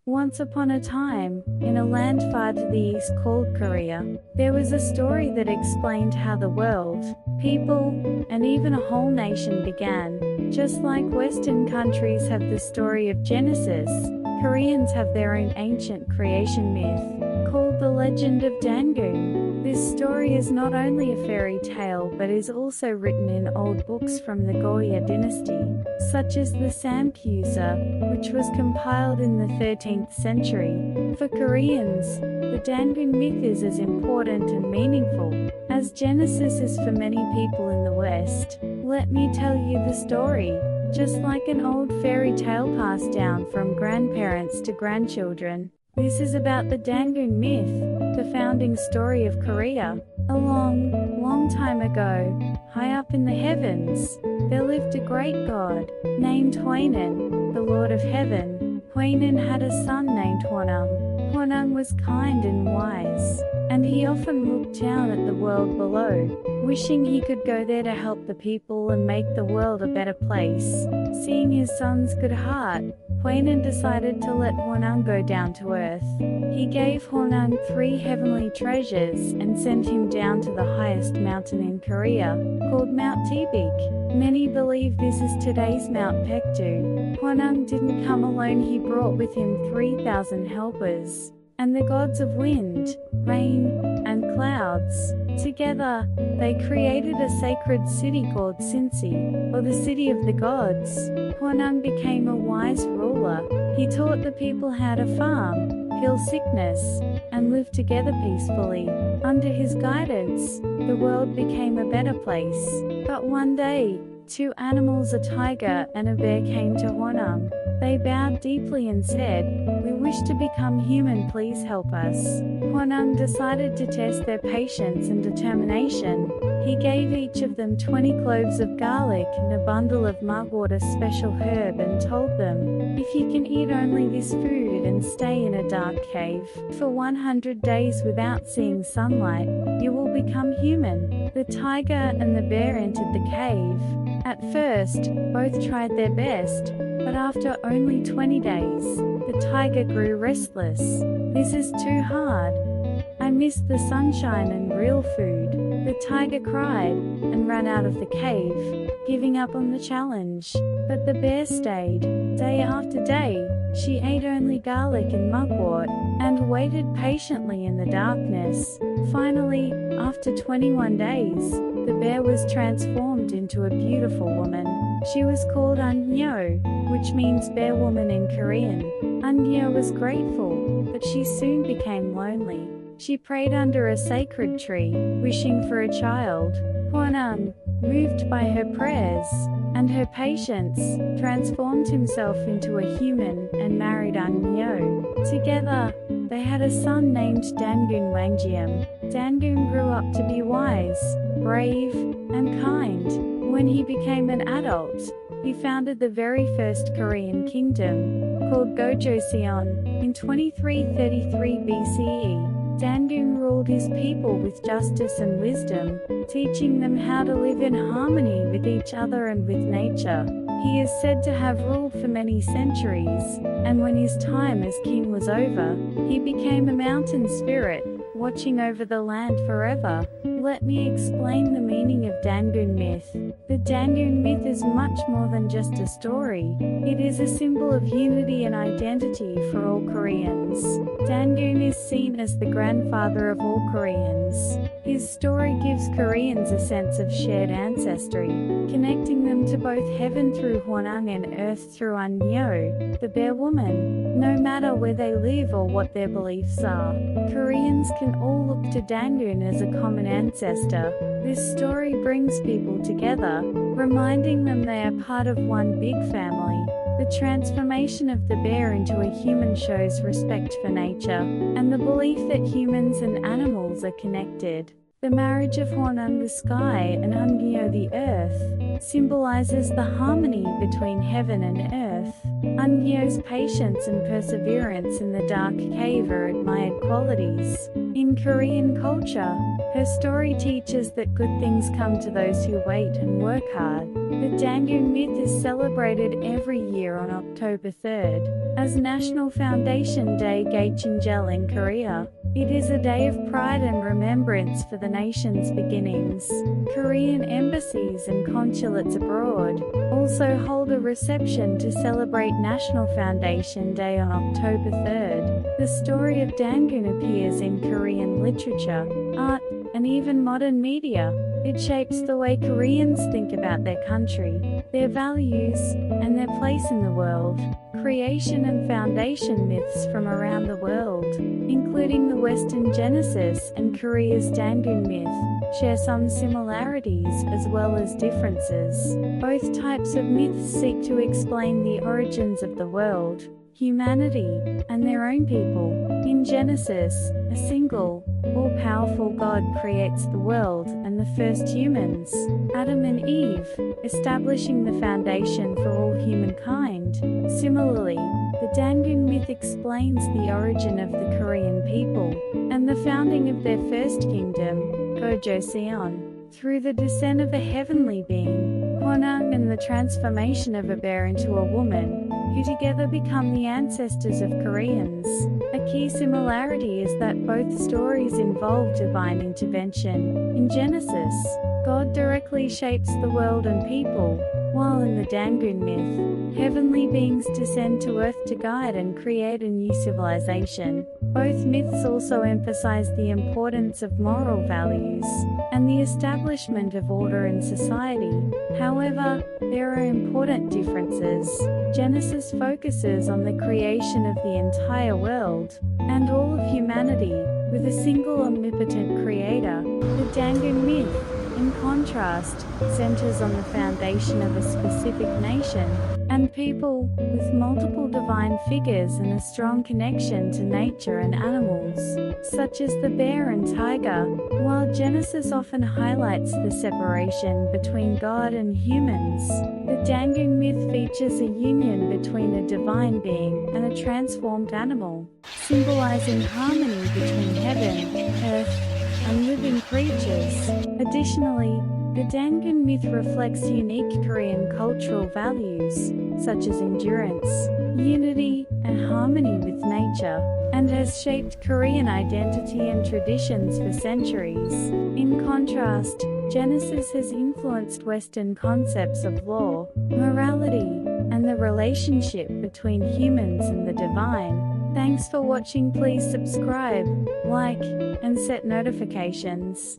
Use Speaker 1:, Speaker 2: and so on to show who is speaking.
Speaker 1: Once upon a time, in a land far to the east called Korea, there was a story that explained how the world, people, and even a whole nation began. Just like Western countries have the story of Genesis, Koreans have their own ancient creation myth, called the Legend of Dangun. This story is not only a fairy tale but is also written in old books from the Goryeo dynasty, such as the Samgeusa, which was compiled in the 13th century. For Koreans, the Dangun myth is as important and meaningful as Genesis is for many people in the West. Let me tell you the story. Just like an old fairy tale passed down from grandparents to grandchildren, this is about the Dangun myth, the founding story of Korea. A long time ago, high up in the heavens, there lived a great god, named Hwainan, the Lord of Heaven. Hwainan had a son named Hwonang. Hwonang was kind and wise, and he often looked down at the world below, wishing he could go there to help the people and make the world a better place. Seeing his son's good heart, Hwainan decided to let Hwonang go down to earth. He gave Hwonang 3 heavenly treasures and sent him down to the highest mountain in Korea, called Mount Tibik. Many believe this is today's Mount Paektu. Hwonang didn't come alone, he brought with him 3,000 helpers, and the gods of wind, rain, and clouds. Together, they created a sacred city called Sinsi, or the City of the Gods. Hwonang became a wise ruler. He taught the people how to farm, kill sickness, and live together peacefully. Under his guidance, the world became a better place. But one day, 2 animals, a tiger and a bear, came to Hwonang. They bowed deeply and said, "We wish to become human, please help us." Hwonang decided to test their patience and determination. He gave each of them 20 cloves of garlic and a bundle of mugwort, a special herb, and told them, "If you can eat only this food and stay in a dark cave for 100 days without seeing sunlight, you will become human." The tiger and the bear entered the cave. At first, both tried their best, but after only 20 days, the tiger grew restless. "This is too hard. I miss the sunshine and real food," the tiger cried, and ran out of the cave, giving up on the challenge. But the bear stayed. Day after day, she ate only garlic and mugwort, and waited patiently in the darkness. Finally, after 21 days, the bear was transformed into a beautiful woman. She was called Unnyo, which means bear woman in Korean. Unnyo was grateful, but she soon became lonely. She prayed under a sacred tree, wishing for a child. Hwonang, moved by her prayers and her patience, transformed himself into a human and married Unnyo. Together, they had a son named Dangun Wangjiem. Dangun grew up to be wise, brave, and kind. When he became an adult, he founded the very first Korean kingdom, called Gojoseon, in 2333 BCE. Dangun ruled his people with justice and wisdom, teaching them how to live in harmony with each other and with nature. He is said to have ruled for many centuries, and when his time as king was over, he became a mountain spirit, watching over the land forever. Let me explain the meaning of Dangun myth. The Dangun myth is much more than just a story. It is a symbol of unity and identity for all Koreans. Dangun is seen as the grandfather of all Koreans. His story gives Koreans a sense of shared ancestry, connecting them to both heaven through Hwonang and earth through Unnyo, the bear woman. No matter where they live or what their beliefs are, Koreans can all look to Dangun as a common ancestor. This story brings people together, reminding them they are part of one big family. The transformation of the bear into a human shows respect for nature, and the belief that humans and animals are connected. The marriage of Hwonang, the sky, and Unnyo, the earth, symbolizes the harmony between heaven and earth. Unnyo's patience and perseverance in the dark cave are admired qualities. In Korean culture, her story teaches that good things come to those who wait and work hard. The Dangun myth is celebrated every year on October 3rd as National Foundation Day K-CGH in Korea. It is a day of pride and remembrance for the nation's beginnings. Korean embassies and consulates abroad also hold a reception to celebrate National Foundation Day on October 3rd. The story of Dangun appears in Korean literature, art, and even modern media. It shapes the way Koreans think about their country, their values, and their place in the world. Creation and foundation myths from around the world, including the Western Genesis and Korea's Dangun myth, share some similarities as well as differences. Both types of myths seek to explain the origins of the world, humanity, and their own people. In Genesis, a single, all-powerful God creates the world and the first humans, Adam and Eve, establishing the foundation for all humankind. Similarly, the Dangun myth explains the origin of the Korean people and the founding of their first kingdom, Joseon, through the descent of a heavenly being, Kwanang, and the transformation of a bear into a woman, who together become the ancestors of Koreans. A key similarity is that both stories involve divine intervention. In Genesis, God directly shapes the world and people, while in the Dangun myth, heavenly beings descend to earth to guide and create a new civilization. Both myths also emphasize the importance of moral values and the establishment of order in society. However, there are important differences. Genesis focuses on the creation of the entire world and all of humanity, with a single omnipotent creator. The Dangun myth, in contrast, centers on the foundation of a specific nation and people, with multiple divine figures and a strong connection to nature and animals, such as the bear and tiger. While Genesis often highlights the separation between God and humans, the Dangun myth features a union between a divine being and a transformed animal, symbolizing harmony between heaven, earth, and living creatures. Additionally, the Dangun myth reflects unique Korean cultural values, such as endurance, unity, and harmony with nature, and has shaped Korean identity and traditions for centuries. In contrast, Genesis has influenced Western concepts of law, morality, and the relationship between humans and the divine. Thanks for watching. Please subscribe, like, and set notifications.